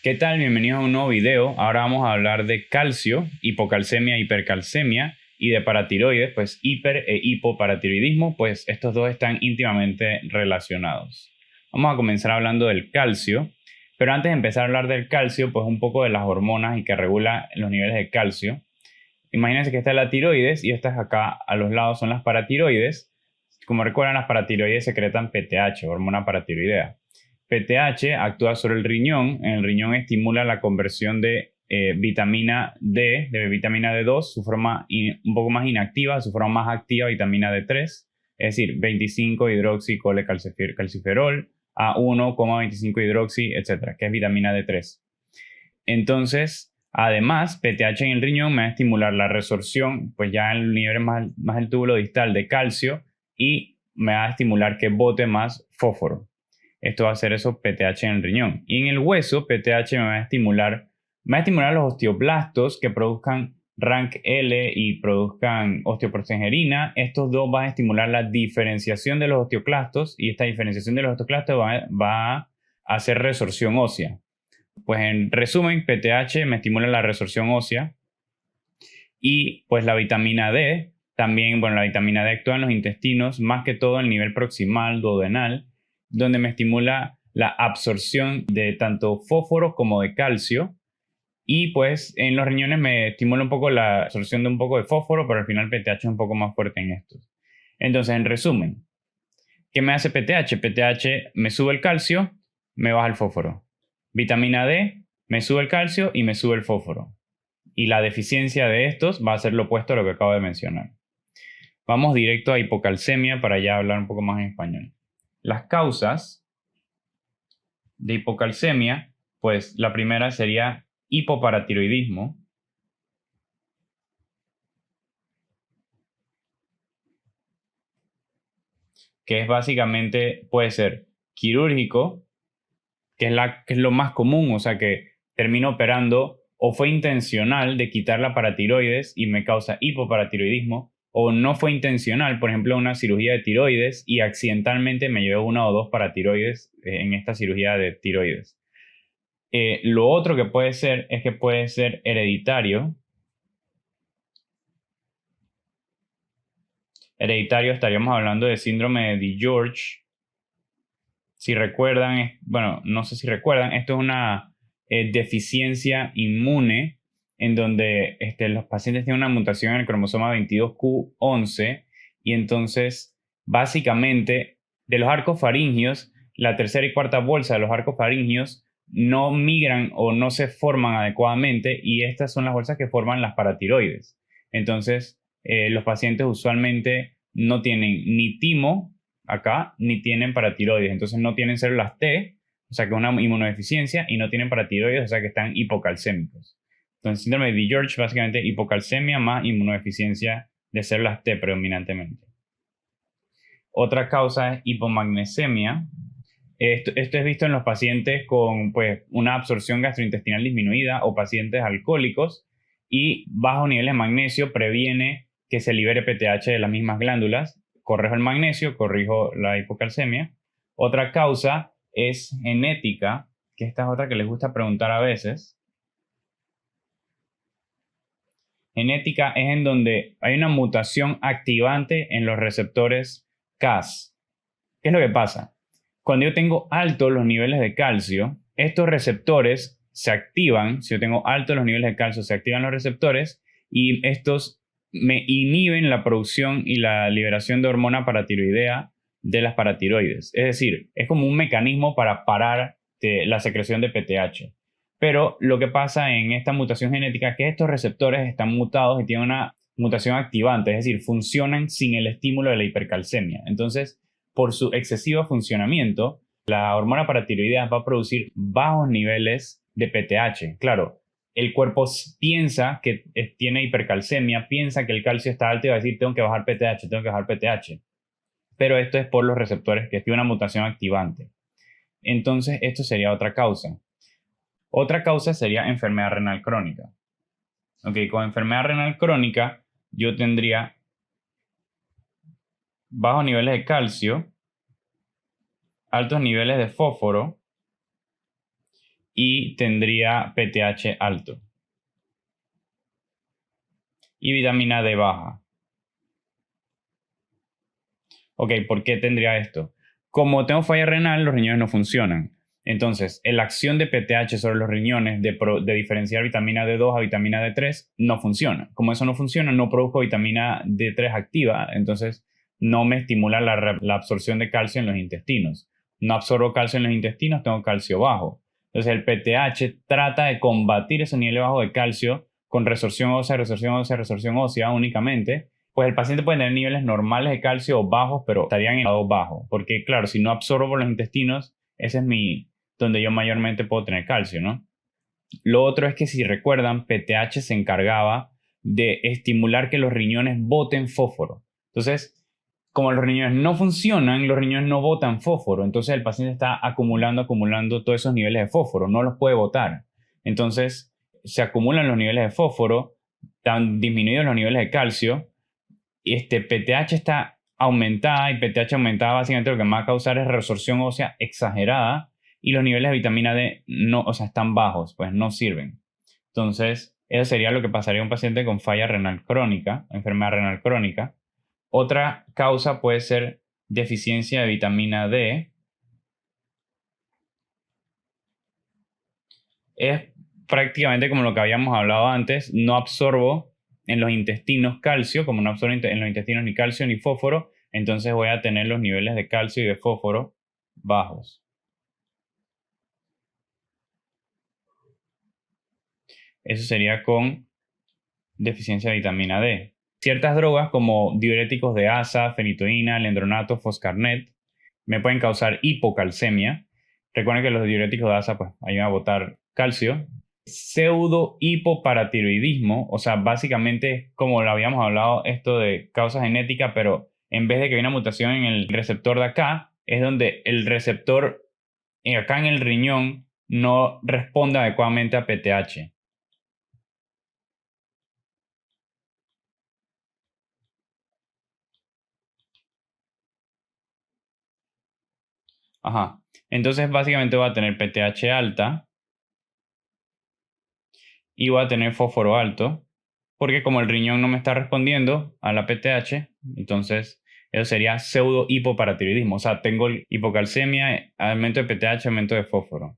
¿Qué tal? Bienvenidos a un nuevo video. Ahora vamos a hablar de calcio, hipocalcemia, hipercalcemia y de paratiroides, pues hiper e hipoparatiroidismo, pues estos dos están íntimamente relacionados. Vamos a comenzar hablando del calcio, pero antes de empezar a hablar del calcio, pues un poco de las hormonas y que regula los niveles de calcio. Imagínense que esta es la tiroides y estas acá a los lados son las paratiroides. Como recuerdan, las paratiroides secretan PTH, hormona paratiroidea. PTH actúa sobre el riñón. En el riñón estimula la conversión de vitamina D, de vitamina D2, su forma un poco más inactiva, su forma más activa, vitamina D3, es decir, 25-hidroxicolecalciferol, A1,25-hidroxi, etcétera, que es vitamina D3. Entonces, además, PTH en el riñón me va a estimular la resorción, pues ya en el nivel más del túbulo distal de calcio, y me va a estimular que bote más fósforo. Esto va a hacer eso PTH en el riñón. Y en el hueso, PTH me va a estimular los osteoblastos que produzcan RANKL y produzcan osteoprostengerina. Estos dos van a estimular la diferenciación de los osteoclastos y esta diferenciación de los osteoclastos va a hacer resorción ósea. Pues en resumen, PTH me estimula la resorción ósea y pues la vitamina D también, bueno, la vitamina D actúa en los intestinos, más que todo en el nivel proximal, duodenal, donde me estimula la absorción de tanto fósforo como de calcio. Y pues en los riñones me estimula un poco la absorción de un poco de fósforo, pero al final PTH es un poco más fuerte en estos. Entonces, en resumen, ¿qué me hace PTH? PTH me sube el calcio, me baja el fósforo. Vitamina D me sube el calcio y me sube el fósforo. Y la deficiencia de estos va a ser lo opuesto a lo que acabo de mencionar. Vamos directo a hipocalcemia para ya hablar un poco más en español. Las causas de hipocalcemia, pues la primera sería hipoparatiroidismo, que es básicamente, puede ser quirúrgico, que es lo más común, o sea que termino operando o fue intencional de quitar la paratiroides y me causa hipoparatiroidismo, o no fue intencional, por ejemplo, una cirugía de tiroides y accidentalmente me llevé una o dos paratiroides en esta cirugía de tiroides. Lo otro que puede ser es que puede ser hereditario. Hereditario estaríamos hablando de síndrome de George. Si recuerdan, bueno, no sé si recuerdan, esto es una deficiencia inmune en donde los pacientes tienen una mutación en el cromosoma 22q11 y entonces básicamente de los arcos faringios, la tercera y cuarta bolsa de los arcos faringios no migran o no se forman adecuadamente y estas son las bolsas que forman las paratiroides. Entonces, los pacientes usualmente no tienen ni timo acá, ni tienen paratiroides. Entonces no tienen células T, o sea que es una inmunodeficiencia, y no tienen paratiroides, o sea que están hipocalcémicos. Entonces, síndrome de George, básicamente hipocalcemia más inmunodeficiencia de células T predominantemente. Otra causa es hipomagnesemia. Esto es visto en los pacientes con pues, una absorción gastrointestinal disminuida o pacientes alcohólicos, y bajo niveles de magnesio previene que se libere PTH de las mismas glándulas. Corrijo el magnesio, corrijo la hipocalcemia. Otra causa es genética, que esta es otra que les gusta preguntar a veces. Genética es en donde hay una mutación activante en los receptores Cas. ¿Qué es lo que pasa? Cuando yo tengo altos los niveles de calcio, estos receptores se activan. Si yo tengo altos los niveles de calcio, se activan los receptores y estos me inhiben la producción y la liberación de hormona paratiroidea de las paratiroides. Es decir, es como un mecanismo para parar la secreción de PTH. Pero lo que pasa en esta mutación genética es que estos receptores están mutados y tienen una mutación activante, es decir, funcionan sin el estímulo de la hipercalcemia. Entonces, por su excesivo funcionamiento, la hormona paratiroidea va a producir bajos niveles de PTH. Claro, el cuerpo piensa que tiene hipercalcemia, piensa que el calcio está alto y va a decir, tengo que bajar PTH, tengo que bajar PTH. Pero esto es por los receptores que tienen una mutación activante. Entonces, esto sería otra causa. Otra causa sería enfermedad renal crónica. Ok, con enfermedad renal crónica yo tendría bajos niveles de calcio, altos niveles de fósforo y tendría PTH alto. Y vitamina D baja. Ok, ¿por qué tendría esto? Como tengo falla renal, los riñones no funcionan. Entonces, la acción de PTH sobre los riñones de diferenciar vitamina D2 a vitamina D3 no funciona. Como eso no funciona, no produzco vitamina D3 activa, entonces no me estimula la absorción de calcio en los intestinos. No absorbo calcio en los intestinos, tengo calcio bajo. Entonces, el PTH trata de combatir esos niveles bajos de calcio con resorción ósea, resorción ósea, resorción ósea únicamente. Pues el paciente puede tener niveles normales de calcio o bajos, pero estarían en lado bajo. Porque, claro, si no absorbo por los intestinos, ese es donde yo mayormente puedo tener calcio, ¿no? Lo otro es que, si recuerdan, PTH se encargaba de estimular que los riñones boten fósforo. Entonces, como los riñones no funcionan, los riñones no botan fósforo. Entonces, el paciente está acumulando todos esos niveles de fósforo, no los puede botar. Entonces, se acumulan los niveles de fósforo, están disminuidos los niveles de calcio. PTH está aumentada, y PTH aumentada básicamente lo que va a causar es resorción ósea exagerada, y los niveles de vitamina D no, o sea, están bajos, pues no sirven. Entonces, eso sería lo que pasaría a un paciente con falla renal crónica, enfermedad renal crónica. Otra causa puede ser deficiencia de vitamina D. Es prácticamente como lo que habíamos hablado antes, no absorbo en los intestinos calcio, como no absorbo en los intestinos ni calcio ni fósforo, entonces voy a tener los niveles de calcio y de fósforo bajos. Eso sería con deficiencia de vitamina D. Ciertas drogas como diuréticos de asa, fenitoína, lendronato, foscarnet, me pueden causar hipocalcemia. Recuerden que los diuréticos de asa pues ayudan a botar calcio. Pseudo hipoparatiroidismo, o sea, básicamente como lo habíamos hablado, esto de causa genética, pero en vez de que haya una mutación en el receptor de acá, es donde el receptor acá en el riñón no responde adecuadamente a PTH. Ajá. Entonces básicamente voy a tener PTH alta y voy a tener fósforo alto, porque como el riñón no me está respondiendo a la PTH, entonces eso sería pseudo hipoparatiroidismo. O sea, tengo hipocalcemia, aumento de PTH, aumento de fósforo.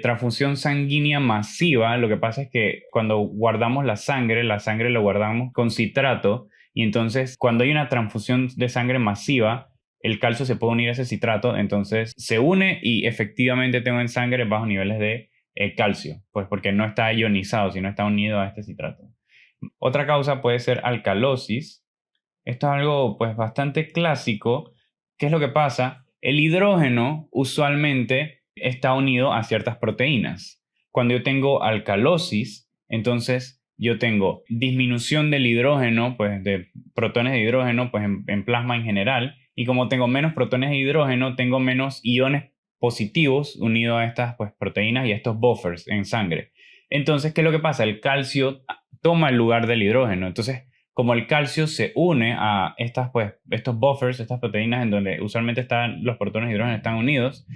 Transfusión sanguínea masiva, lo que pasa es que cuando guardamos la sangre lo guardamos con citrato, y entonces cuando hay una transfusión de sangre masiva, el calcio se puede unir a ese citrato, entonces se une y efectivamente tengo en sangre bajos niveles de calcio, pues porque no está ionizado, sino está unido a este citrato. Otra causa puede ser alcalosis. Esto es algo pues bastante clásico. ¿Qué es lo que pasa? El hidrógeno usualmente está unido a ciertas proteínas. Cuando yo tengo alcalosis, entonces yo tengo disminución del hidrógeno, pues de protones de hidrógeno, pues en plasma en general, y como tengo menos protones de hidrógeno, tengo menos iones positivos unidos a estas pues proteínas y a estos buffers en sangre. Entonces, ¿qué es lo que pasa? El calcio toma el lugar del hidrógeno. Entonces, como el calcio se une a estos buffers, estas proteínas en donde usualmente los protones de hidrógeno están unidos,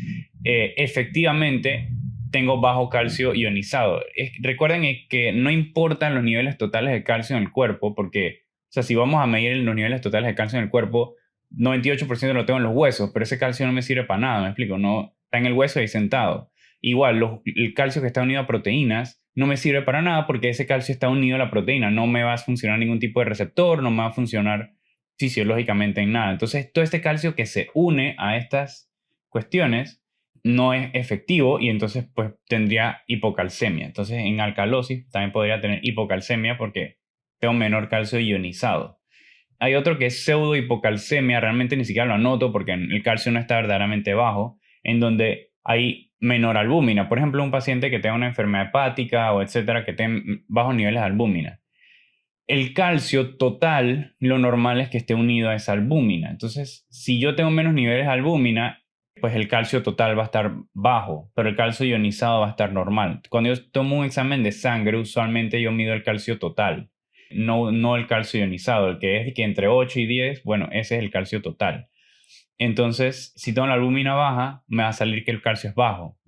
efectivamente tengo bajo calcio ionizado. Recuerden que no importan los niveles totales de calcio en el cuerpo, porque, o sea, si vamos a medir los niveles totales de calcio en el cuerpo, 98% lo tengo en los huesos, pero ese calcio no me sirve para nada, ¿me explico? No, está en el hueso y sentado. Igual, el calcio que está unido a proteínas no me sirve para nada porque ese calcio está unido a la proteína. No me va a funcionar ningún tipo de receptor, no me va a funcionar fisiológicamente en nada. Entonces, todo este calcio que se une a estas cuestiones no es efectivo y entonces pues tendría hipocalcemia. Entonces, en alcalosis también podría tener hipocalcemia porque tengo menor calcio ionizado. Hay otro que es pseudo hipocalcemia, realmente ni siquiera lo anoto porque el calcio no está verdaderamente bajo, en donde hay menor albúmina. Por ejemplo, un paciente que tenga una enfermedad hepática o etcétera, que tenga bajos niveles de albúmina. El calcio total, lo normal es que esté unido a esa albúmina. Entonces, si yo tengo menos niveles de albúmina, pues el calcio total va a estar bajo, pero el calcio ionizado va a estar normal. Cuando yo tomo un examen de sangre, usualmente yo mido el calcio total, no el calcio ionizado, el que es que entre 8 y 10, bueno, ese es el calcio total. Entonces, si tengo la albúmina baja, me va a salir que el calcio es bajo.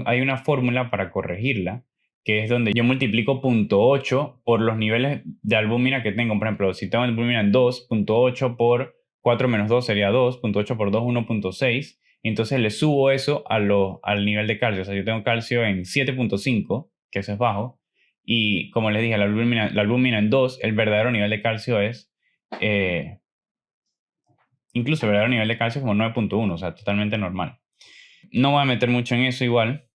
Hay una fórmula para corregirla, que es donde yo multiplico 0.8 por los niveles de albúmina que tengo. Por ejemplo, si tengo albúmina en 2, 0.8 por 4 menos 2 sería 2, 0.8 por 2, 1.6. Entonces le subo eso al nivel de calcio. O sea, yo tengo calcio en 7.5, que eso es bajo. Y como les dije, la albúmina en 2, el verdadero nivel de calcio es... incluso el verdadero nivel de calcio es como 9.1, o sea, totalmente normal. No voy a meter mucho en eso igual.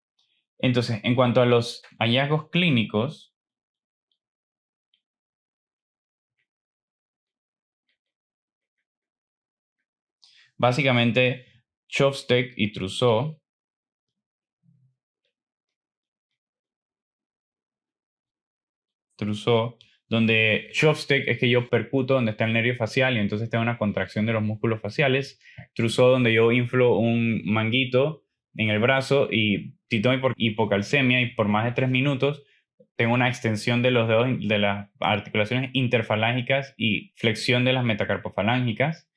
Entonces, en cuanto a los hallazgos clínicos, básicamente Chopstick y Trousseau, donde Chopstick es que yo percuto donde está el nervio facial y entonces tengo una contracción de los músculos faciales. Trousseau, donde yo inflo un manguito en el brazo y si tengo hipocalcemia y por más de 3 minutos, tengo una extensión de los dedos de las articulaciones interfalángicas y flexión de las metacarpofalángicas.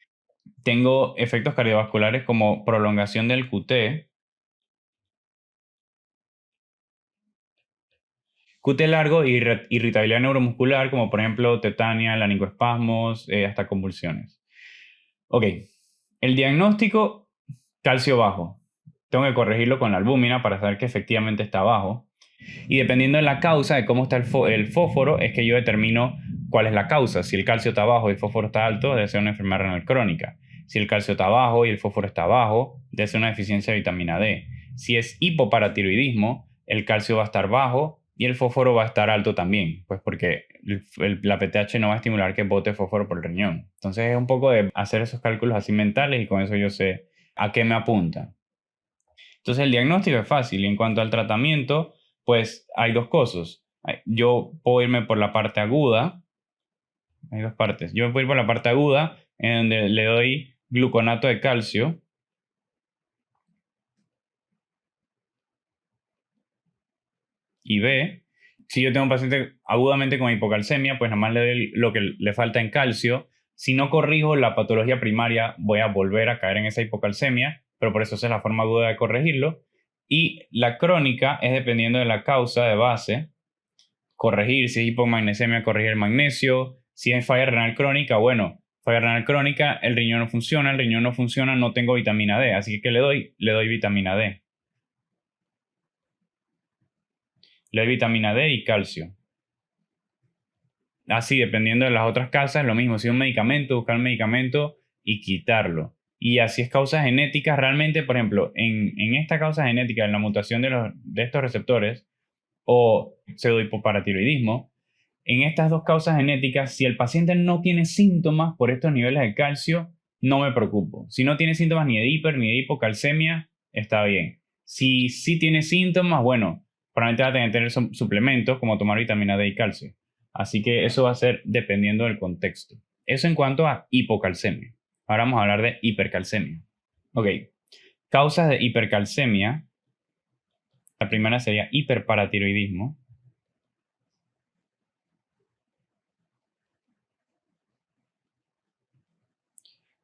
Tengo efectos cardiovasculares como prolongación del QT. QT largo y irritabilidad neuromuscular, como por ejemplo tetania, laringoespasmos, hasta convulsiones. Ok, el diagnóstico, calcio bajo. Tengo que corregirlo con la albúmina para saber que efectivamente está bajo. Y dependiendo de la causa, de cómo está el fósforo, es que yo determino cuál es la causa. Si el calcio está bajo y el fósforo está alto, debe ser una enfermedad renal crónica. Si el calcio está bajo y el fósforo está bajo, debe ser una deficiencia de vitamina D. Si es hipoparatiroidismo, el calcio va a estar bajo y el fósforo va a estar alto también, pues porque la PTH no va a estimular que bote fósforo por el riñón. Entonces es un poco de hacer esos cálculos así mentales y con eso yo sé a qué me apunta. Entonces el diagnóstico es fácil y en cuanto al tratamiento, pues hay dos cosas. Yo puedo irme por la parte aguda, hay dos partes. Yo puedo ir por la parte aguda en donde le doy gluconato de calcio y B. Si yo tengo un paciente agudamente con hipocalcemia, pues nada más le doy lo que le falta en calcio. Si no corrijo la patología primaria, voy a volver a caer en esa hipocalcemia, pero por eso esa es la forma aguda de corregirlo. Y la crónica es dependiendo de la causa de base. Corregir, si es hipomagnesemia, corregir el magnesio. Si es falla renal crónica, bueno, falla renal crónica, el riñón no funciona, no tengo vitamina D. Así que ¿qué le doy? Le doy vitamina D. Le doy vitamina D y calcio. Así, dependiendo de las otras causas, lo mismo. Si es un medicamento, buscar el medicamento y quitarlo. Y así es causas genéticas. Realmente, por ejemplo, en esta causa genética, en la mutación de estos receptores o pseudohipoparatiroidismo, en estas dos causas genéticas, si el paciente no tiene síntomas por estos niveles de calcio, no me preocupo. Si no tiene síntomas ni de hiper ni de hipocalcemia, está bien. Si sí tiene síntomas, bueno, probablemente va a tener suplementos como tomar vitamina D y calcio. Así que eso va a ser dependiendo del contexto. Eso en cuanto a hipocalcemia. Ahora vamos a hablar de hipercalcemia. Ok, causas de hipercalcemia. La primera sería hiperparatiroidismo.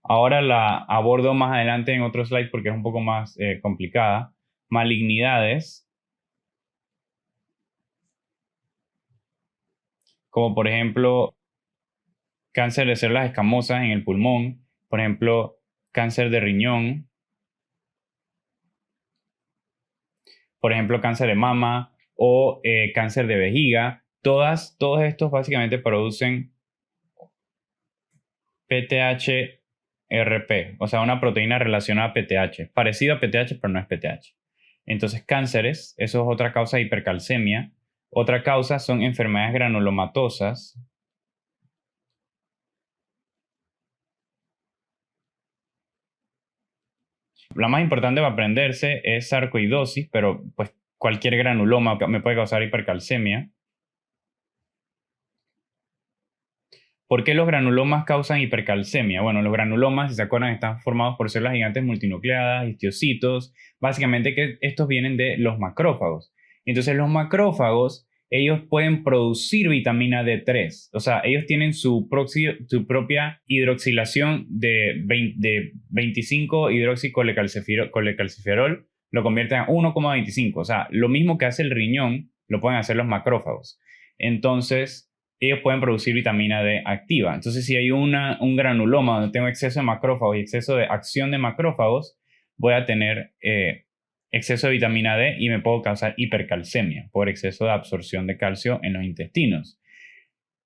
Ahora la abordo más adelante en otro slide porque es un poco más complicada. Malignidades, como por ejemplo cáncer de células escamosas en el pulmón, por ejemplo cáncer de riñón, por ejemplo cáncer de mama o cáncer de vejiga. Todos estos básicamente producen PTH-RP, o sea, una proteína relacionada a PTH, parecido a PTH, pero no es PTH. Entonces, cánceres, eso es otra causa de hipercalcemia. Otra causa son enfermedades granulomatosas. La más importante para aprenderse es sarcoidosis, pero pues cualquier granuloma me puede causar hipercalcemia. ¿Por qué los granulomas causan hipercalcemia? Bueno, los granulomas, si se acuerdan, están formados por células gigantes multinucleadas, histiocitos. Básicamente que estos vienen de los macrófagos. Entonces los macrófagos, ellos pueden producir vitamina D3. O sea, ellos tienen su propia hidroxilación de 25 hidroxicolecalciferol lo convierten a 1,25. O sea, lo mismo que hace el riñón, lo pueden hacer los macrófagos. Entonces, ellos pueden producir vitamina D activa. Entonces, si hay un granuloma donde tengo exceso de macrófagos y exceso de acción de macrófagos, voy a tener exceso de vitamina D y me puedo causar hipercalcemia por exceso de absorción de calcio en los intestinos.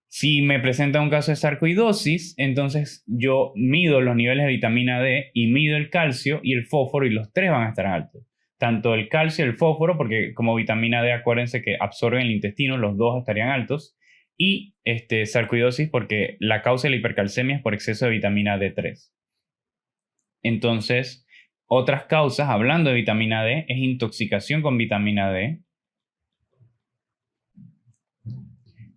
Si me presenta un caso de sarcoidosis, entonces yo mido los niveles de vitamina D y mido el calcio y el fósforo y los tres van a estar altos. Tanto el calcio y el fósforo, porque como vitamina D, acuérdense que absorben el intestino, los dos estarían altos. Y sarcoidosis porque la causa de la hipercalcemia es por exceso de vitamina D3. Entonces, otras causas, hablando de vitamina D, es intoxicación con vitamina D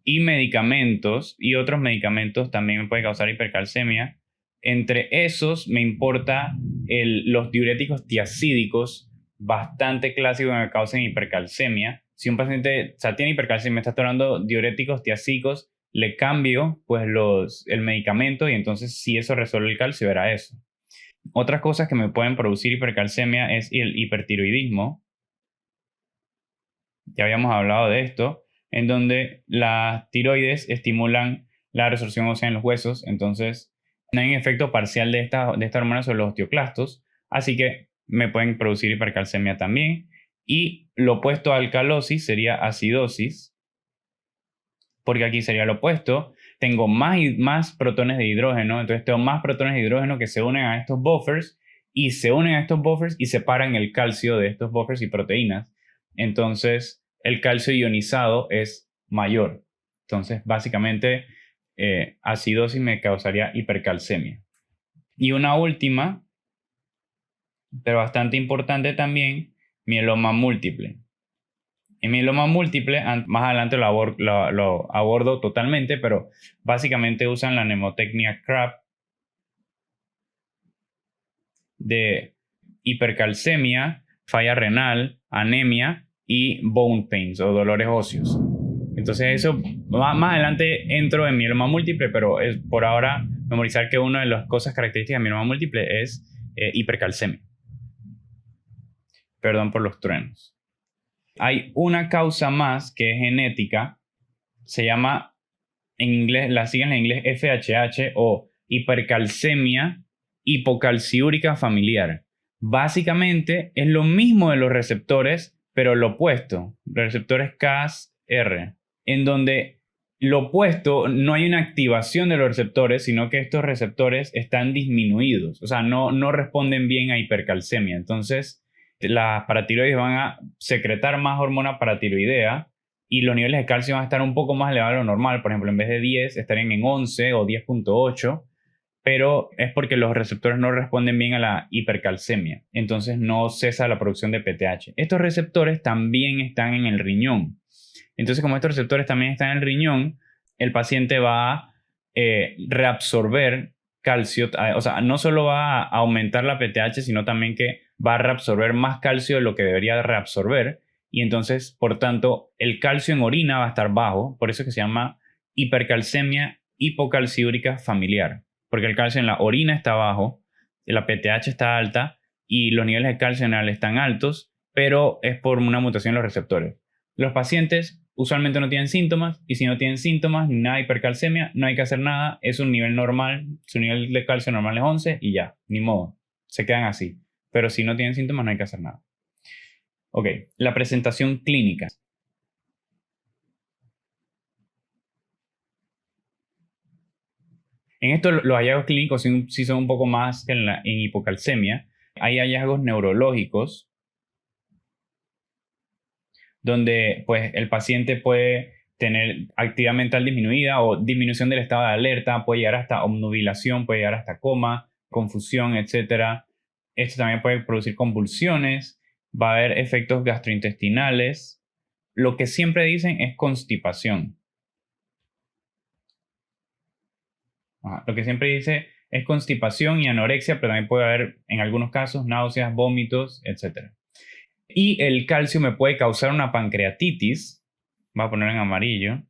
y medicamentos, y otros medicamentos también me pueden causar hipercalcemia. Entre esos me importa los diuréticos tiacídicos, bastante clásicos que me causan hipercalcemia. Si un paciente tiene hipercalcemia, me está tomando diuréticos tiacídicos, le cambio pues el medicamento y entonces si eso resuelve el calcio, era eso. Otras cosas que me pueden producir hipercalcemia es el hipertiroidismo. Ya habíamos hablado de esto, en donde las tiroides estimulan la resorción ósea en los huesos, entonces no hay un efecto parcial de esta hormona sobre los osteoclastos, así que me pueden producir hipercalcemia también. Y lo opuesto a alcalosis sería acidosis, porque aquí sería lo opuesto. Tengo más protones de hidrógeno, entonces tengo más protones de hidrógeno que se unen a estos buffers y separan el calcio de estos buffers y proteínas. Entonces, el calcio ionizado es mayor. Entonces, básicamente, acidosis me causaría hipercalcemia. Y una última, pero bastante importante también, mieloma múltiple. En mieloma múltiple, más adelante lo abordo totalmente, pero básicamente usan la mnemotecnia CRAP de hipercalcemia, falla renal, anemia y bone pains o dolores óseos. Entonces eso, más adelante entro en mieloma múltiple, pero es por ahora memorizar que una de las cosas características de mieloma múltiple es hipercalcemia. Perdón por los truenos. Hay una causa más que es genética, se llama en inglés, la siguen en inglés FHH o hipercalcemia hipocalciúrica familiar. Básicamente es lo mismo de los receptores, pero lo opuesto, los receptores Cas-R, en donde lo opuesto no hay una activación de los receptores, sino que estos receptores están disminuidos, o sea, no responden bien a hipercalcemia. Entonces, las paratiroides van a secretar más hormona paratiroidea y los niveles de calcio van a estar un poco más elevados de lo normal. Por ejemplo, en vez de 10 estarían en 11 o 10,8, pero es porque los receptores no responden bien a la hipercalcemia. Entonces no cesa la producción de PTH. Estos receptores también están en el riñón. Entonces, como estos receptores también están en el riñón, el paciente va a reabsorber calcio, o sea, no solo va a aumentar la PTH, sino también que va a reabsorber más calcio de lo que debería reabsorber y entonces, por tanto, el calcio en orina va a estar bajo, por eso es que se llama hipercalcemia hipocalciúrica familiar, porque el calcio en la orina está bajo, la PTH está alta y los niveles de calcio en el están altos, pero es por una mutación en los receptores. Los pacientes usualmente no tienen síntomas y si no tienen síntomas ni nada de hipercalcemia, no hay que hacer nada, es un nivel normal, su nivel de calcio normal es 11 y ya, ni modo, se quedan así. Pero si no tienen síntomas no hay que hacer nada. Ok, la presentación clínica. En esto los hallazgos clínicos sí son un poco más que en hipocalcemia. Hay hallazgos neurológicos donde pues, el paciente puede tener actividad mental disminuida o disminución del estado de alerta, puede llegar hasta obnubilación, puede llegar hasta coma, confusión, etc. Esto también puede producir convulsiones, va a haber efectos gastrointestinales. Lo que siempre dicen es constipación. Lo que siempre dice es constipación y anorexia, pero también puede haber en algunos casos náuseas, vómitos, etc. Y el calcio me puede causar una pancreatitis. Voy a poner en amarillo.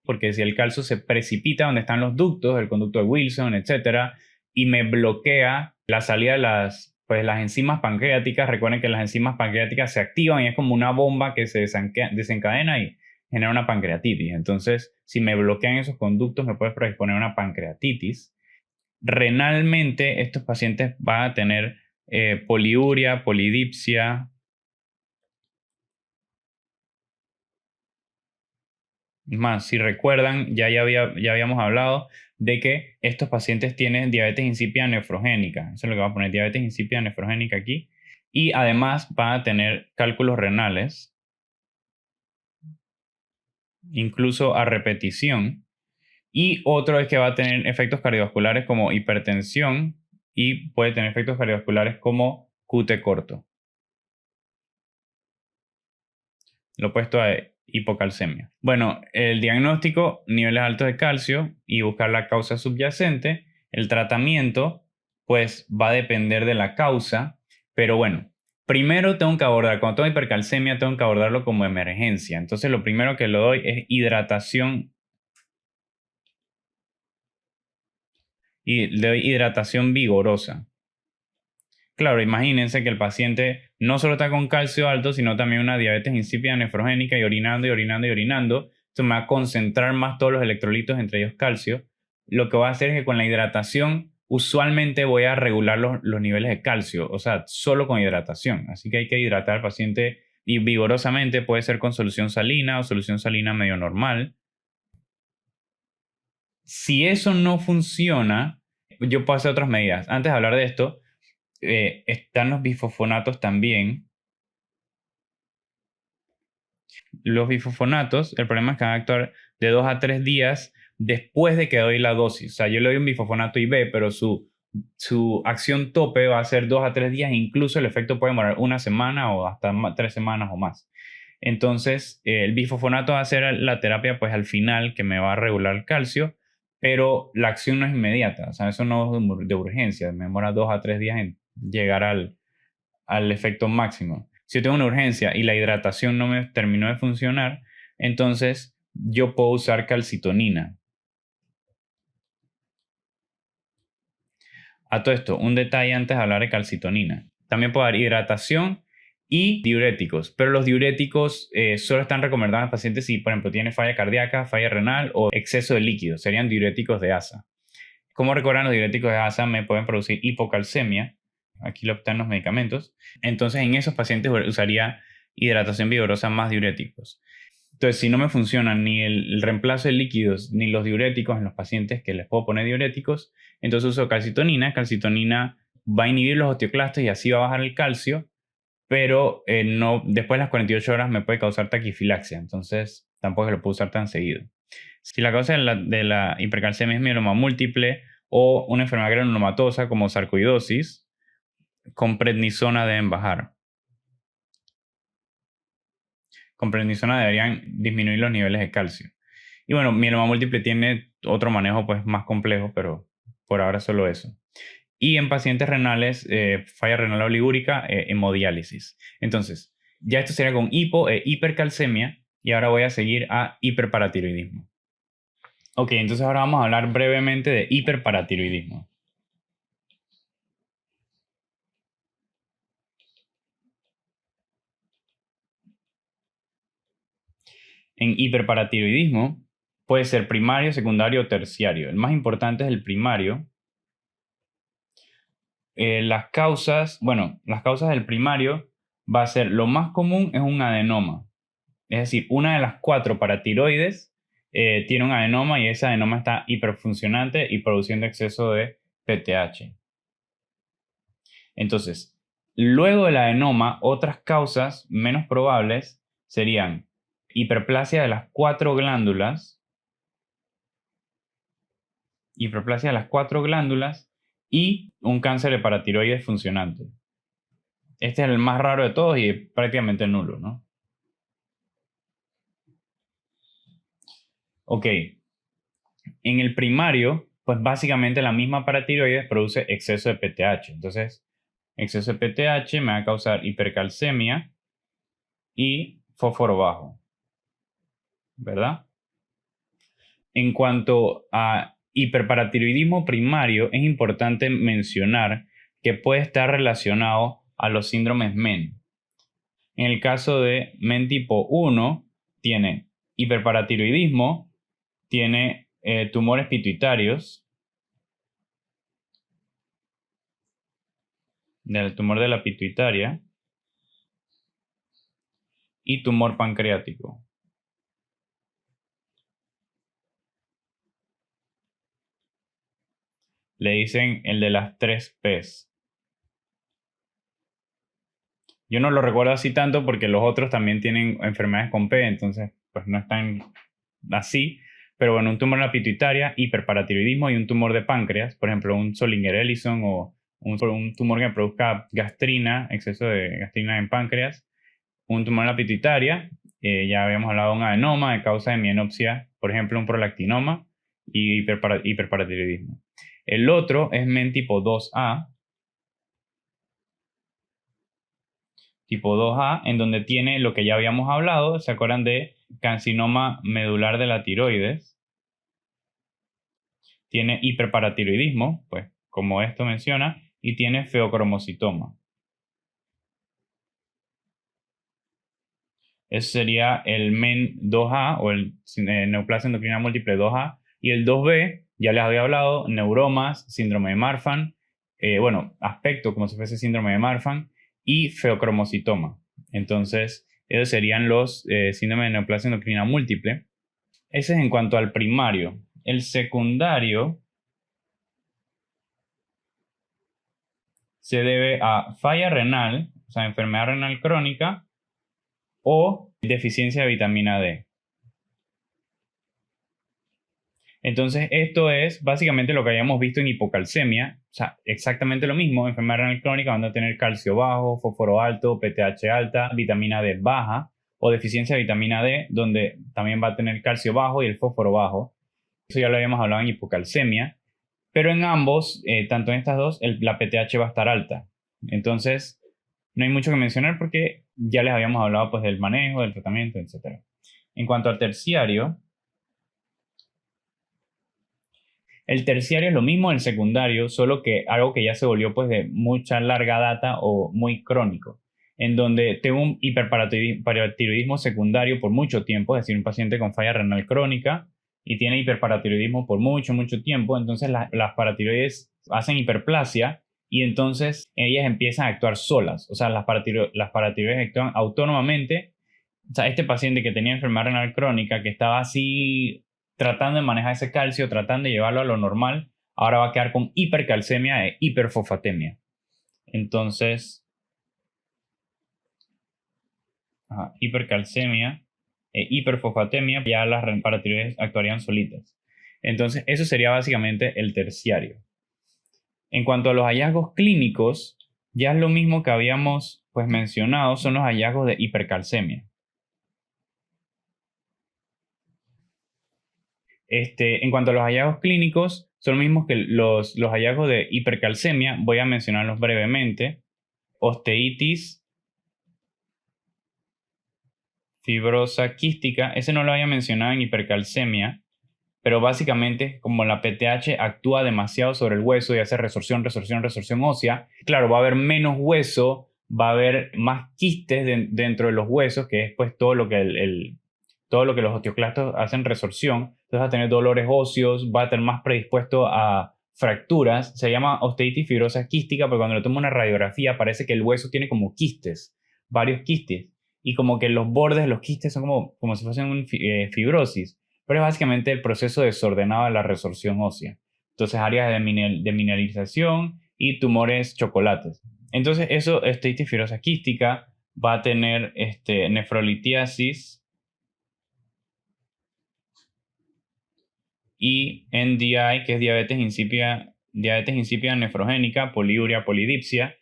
porque si el calcio se precipita donde están los ductos, el conducto de Wilson, etcétera, y me bloquea la salida de las enzimas pancreáticas. Recuerden que las enzimas pancreáticas se activan y es como una bomba que se desencadena y genera una pancreatitis. Entonces, si me bloquean esos conductos, me puede predisponer a una pancreatitis. Renalmente, estos pacientes van a tener poliuria, polidipsia. Más, si recuerdan, ya habíamos hablado de que estos pacientes tienen diabetes insípida nefrogénica. Eso es lo que va a poner, diabetes insípida nefrogénica aquí. Y además van a tener cálculos renales, incluso a repetición. Y otro es que va a tener efectos cardiovasculares como hipertensión y puede tener efectos cardiovasculares como QT corto. Lo opuesto a hipocalcemia. Bueno, el diagnóstico, niveles altos de calcio y buscar la causa subyacente. El tratamiento, pues va a depender de la causa, pero bueno, primero tengo que abordar, cuando tengo hipercalcemia, tengo que abordarlo como emergencia. Entonces, lo primero que le doy es hidratación y le doy hidratación vigorosa. Claro, imagínense que el paciente no solo está con calcio alto, sino también una diabetes insípida nefrogénica y orinando y orinando y orinando. Esto me va a concentrar más todos los electrolitos, entre ellos calcio. Lo que va a hacer es que con la hidratación usualmente voy a regular los niveles de calcio, o sea, solo con hidratación. Así que hay que hidratar al paciente y vigorosamente, puede ser con solución salina o solución salina medio normal. Si eso no funciona, yo puedo hacer otras medidas. Antes de hablar de esto, están los bifosfonatos también. Los bifosfonatos, el problema es que van a actuar de 2 a 3 días después de que doy la dosis. O sea, yo le doy un bifosfonato IV, pero su acción tope va a ser 2 a 3 días. Incluso el efecto puede demorar una semana o hasta 3 semanas o más. Entonces, el bifosfonato va a ser la terapia pues al final que me va a regular el calcio, pero la acción no es inmediata. O sea, eso no es de urgencia. Me demora 2 a 3 días en llegar al efecto máximo. Si yo tengo una urgencia y la hidratación no me terminó de funcionar, entonces yo puedo usar calcitonina. A todo esto, un detalle antes de hablar de calcitonina. También puedo dar hidratación y diuréticos, pero los diuréticos solo están recomendados a pacientes si, por ejemplo, tiene falla cardíaca, falla renal o exceso de líquido. Serían diuréticos de ASA. Como recuerdan, los diuréticos de ASA me pueden producir hipocalcemia. Aquí lo están los medicamentos. Entonces, en esos pacientes usaría hidratación vigorosa más diuréticos. Entonces, si no me funcionan ni el reemplazo de líquidos ni los diuréticos en los pacientes que les puedo poner diuréticos, entonces uso calcitonina. Calcitonina va a inhibir los osteoclastos y así va a bajar el calcio, pero no, después de las 48 horas me puede causar taquifilaxia. Entonces, tampoco lo puedo usar tan seguido. Si la causa de la hipercalcemia es mieloma múltiple o una enfermedad granulomatosa como sarcoidosis, con prednisona deben bajar. Con prednisona deberían disminuir los niveles de calcio. Y bueno, mieloma múltiple tiene otro manejo pues más complejo, pero por ahora solo eso. Y en pacientes renales, falla renal oligúrica, hemodiálisis. Entonces, ya esto sería con hipercalcemia y ahora voy a seguir a hiperparatiroidismo. Ok, entonces ahora vamos a hablar brevemente de hiperparatiroidismo. En hiperparatiroidismo puede ser primario, secundario o terciario. El más importante es el primario. Las causas del primario va a ser, lo más común es un adenoma. Es decir, una de las 4 paratiroides tiene un adenoma y ese adenoma está hiperfuncionante y produciendo exceso de PTH. Entonces, luego del adenoma, otras causas menos probables serían hiperplasia de las 4 glándulas, y un cáncer de paratiroides funcionante. Este es el más raro de todos y prácticamente nulo, ¿no? Ok, en el primario, pues básicamente la misma paratiroides produce exceso de PTH. Entonces, exceso de PTH me va a causar hipercalcemia y fósforo bajo, ¿verdad? En cuanto a hiperparatiroidismo primario, es importante mencionar que puede estar relacionado a los síndromes MEN. En el caso de MEN tipo 1, tiene hiperparatiroidismo, tiene tumores pituitarios, del tumor de la pituitaria, y tumor pancreático. Le dicen el de las 3 Ps. Yo no lo recuerdo así tanto porque los otros también tienen enfermedades con P, entonces pues no están así. Pero bueno, un tumor en la pituitaria, hiperparatiroidismo y un tumor de páncreas, por ejemplo, un Zollinger-Ellison o un tumor que produzca gastrina, exceso de gastrina en páncreas, un tumor en la pituitaria, ya habíamos hablado de un adenoma de causa de mienopsia, por ejemplo, un prolactinoma y hiperparatiroidismo. El otro es MEN tipo 2A, en donde tiene lo que ya habíamos hablado, ¿se acuerdan de carcinoma medular de la tiroides? Tiene hiperparatiroidismo, pues como esto menciona, y tiene feocromocitoma. Ese sería el MEN 2A o el neoplasia endocrina múltiple 2A. Y el 2B, ya les había hablado, neuromas, síndrome de Marfan, bueno, aspecto como si fuese síndrome de Marfan y feocromocitoma. Entonces, esos serían los síndromes de neoplasia endocrina múltiple. Ese es en cuanto al primario. El secundario se debe a falla renal, o sea, enfermedad renal crónica o deficiencia de vitamina D. Entonces, esto es básicamente lo que habíamos visto en hipocalcemia, o sea, exactamente lo mismo, enfermedad renal crónica van a tener calcio bajo, fósforo alto, PTH alta, vitamina D baja, o deficiencia de vitamina D, donde también va a tener calcio bajo y el fósforo bajo. Eso ya lo habíamos hablado en hipocalcemia, pero en ambos, tanto en estas dos, la PTH va a estar alta. Entonces, no hay mucho que mencionar porque ya les habíamos hablado pues del manejo, del tratamiento, etc. En cuanto al terciario, el terciario es lo mismo del secundario, solo que algo que ya se volvió pues de mucha larga data o muy crónico, en donde tengo un hiperparatiroidismo secundario por mucho tiempo, es decir, un paciente con falla renal crónica y tiene hiperparatiroidismo por mucho, mucho tiempo, entonces las paratiroides hacen hiperplasia y entonces ellas empiezan a actuar solas, o sea, las paratiroides actúan autónomamente. O sea, este paciente que tenía enfermedad renal crónica, que estaba así tratando de manejar ese calcio, tratando de llevarlo a lo normal, ahora va a quedar con hipercalcemia e hiperfosfatemia. Entonces, hipercalcemia e hiperfosfatemia, ya las paratiroides actuarían solitas. Entonces, eso sería básicamente el terciario. En cuanto a los hallazgos clínicos, ya es lo mismo que habíamos pues mencionado, son los hallazgos de hipercalcemia. En cuanto a los hallazgos clínicos, son los mismos que los hallazgos de hipercalcemia. Voy a mencionarlos brevemente. Osteitis fibrosa quística. Ese no lo había mencionado en hipercalcemia, pero básicamente como la PTH actúa demasiado sobre el hueso y hace resorción ósea, claro, va a haber menos hueso, va a haber más quistes dentro de los huesos, que es pues todo lo que todo lo que los osteoclastos hacen resorción. Entonces va a tener dolores óseos, va a estar más predispuesto a fracturas. Se llama osteitis fibrosa quística porque cuando le toma una radiografía parece que el hueso tiene como quistes, varios quistes, y como que los bordes de los quistes son como si fuesen fibrosis, pero es básicamente el proceso desordenado de la resorción ósea. Entonces, áreas de mineralización y tumores chocolates. Entonces, eso, osteitis fibrosa quística, va a tener nefrolitiasis y NDI, que es diabetes insípida nefrogénica, poliuria, polidipsia,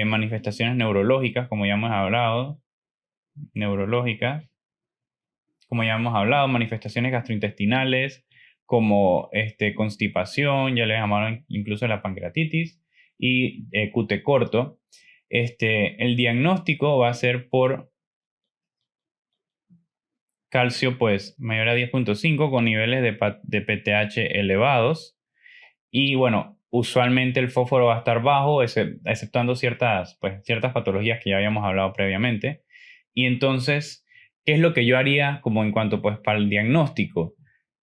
manifestaciones neurológicas, como ya hemos hablado, manifestaciones gastrointestinales como constipación, ya le llamaron incluso la pancreatitis y QT corto. El diagnóstico va a ser por calcio pues mayor a 10.5 con niveles de PTH elevados. Y bueno, usualmente el fósforo va a estar bajo, exceptuando ciertas patologías que ya habíamos hablado previamente. Y entonces, ¿qué es lo que yo haría como en cuanto pues para el diagnóstico?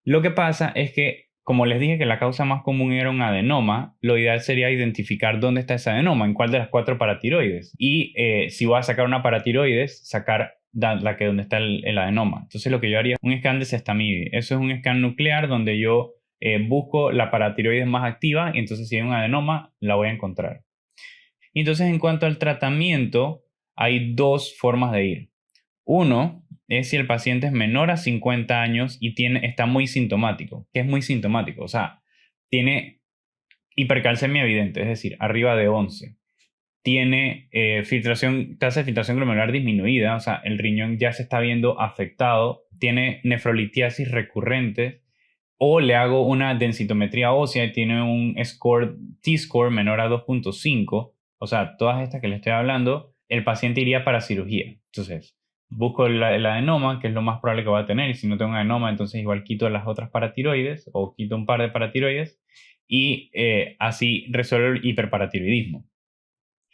Lo que pasa es que, como les dije que la causa más común era un adenoma, lo ideal sería identificar dónde está ese adenoma, en cuál de las 4 paratiroides. Y si voy a sacar una paratiroides, sacar la que donde está el adenoma. Entonces lo que yo haría es un scan de Sestamibi. Eso es un scan nuclear donde yo busco la paratiroides más activa y entonces si hay un adenoma la voy a encontrar. Y entonces en cuanto al tratamiento, hay 2 formas de ir. Uno es si el paciente es menor a 50 años y está muy sintomático. ¿Qué es muy sintomático? O sea, tiene hipercalcemia evidente, es decir, arriba de 11. Tiene tasa de filtración glomerular disminuida, o sea, el riñón ya se está viendo afectado. Tiene nefrolitiasis recurrente, o le hago una densitometría ósea y tiene un T-score menor a 2.5, o sea, todas estas que le estoy hablando, el paciente iría para cirugía. Entonces, busco el adenoma, que es lo más probable que va a tener, y si no tengo un adenoma, entonces igual quito las otras paratiroides, o quito un par de paratiroides, y así resuelvo el hiperparatiroidismo.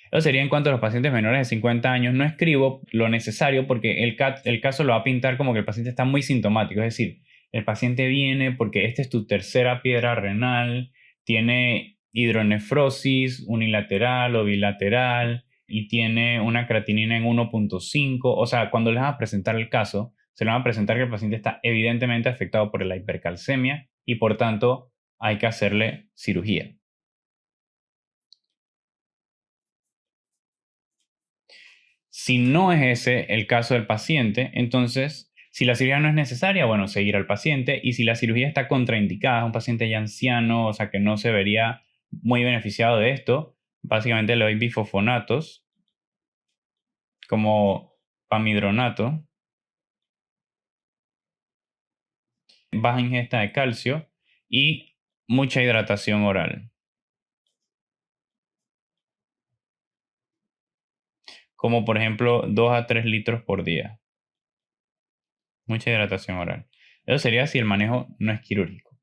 Eso sería en cuanto a los pacientes menores de 50 años. No escribo lo necesario porque el caso lo va a pintar como que el paciente está muy sintomático, es decir, el paciente viene porque esta es tu tercera piedra renal, tiene hidronefrosis unilateral o bilateral y tiene una creatinina en 1.5. O sea, cuando les van a presentar el caso, se le van a presentar que el paciente está evidentemente afectado por la hipercalcemia y por tanto hay que hacerle cirugía. Si no es ese el caso del paciente, entonces, si la cirugía no es necesaria, bueno, seguir al paciente. Y si la cirugía está contraindicada, es un paciente ya anciano, o sea, que no se vería muy beneficiado de esto, básicamente le doy bifosfonatos, como pamidronato, baja ingesta de calcio y mucha hidratación oral, como por ejemplo 2 a 3 litros por día. Mucha hidratación oral. Eso sería si el manejo no es quirúrgico.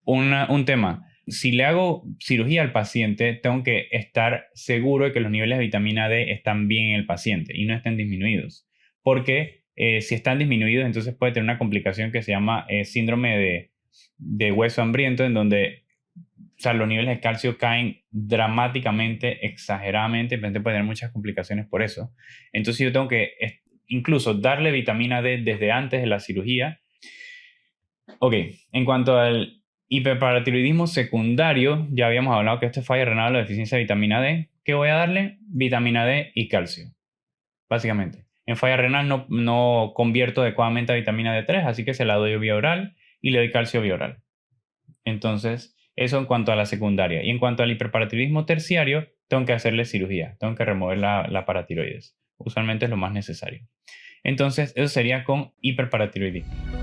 Un tema, si le hago cirugía al paciente, tengo que estar seguro de que los niveles de vitamina D están bien en el paciente y no estén disminuidos. Porque si están disminuidos, entonces puede tener una complicación que se llama síndrome de hueso hambriento, en donde los niveles de calcio caen dramáticamente, exageradamente, y el paciente puede tener muchas complicaciones por eso. Entonces yo tengo que incluso darle vitamina D desde antes de la cirugía. Ok, en cuanto al hiperparatiroidismo secundario, ya habíamos hablado que esto es falla renal o deficiencia de vitamina D. ¿Qué voy a darle? Vitamina D y calcio, básicamente. En falla renal no convierto adecuadamente a vitamina D3, así que se la doy vía oral y le doy calcio vía oral. Entonces, eso en cuanto a la secundaria. Y en cuanto al hiperparatiroidismo terciario, tengo que hacerle cirugía, tengo que remover la paratiroides. Usualmente es lo más necesario. Entonces, eso sería con hiperparatiroidismo.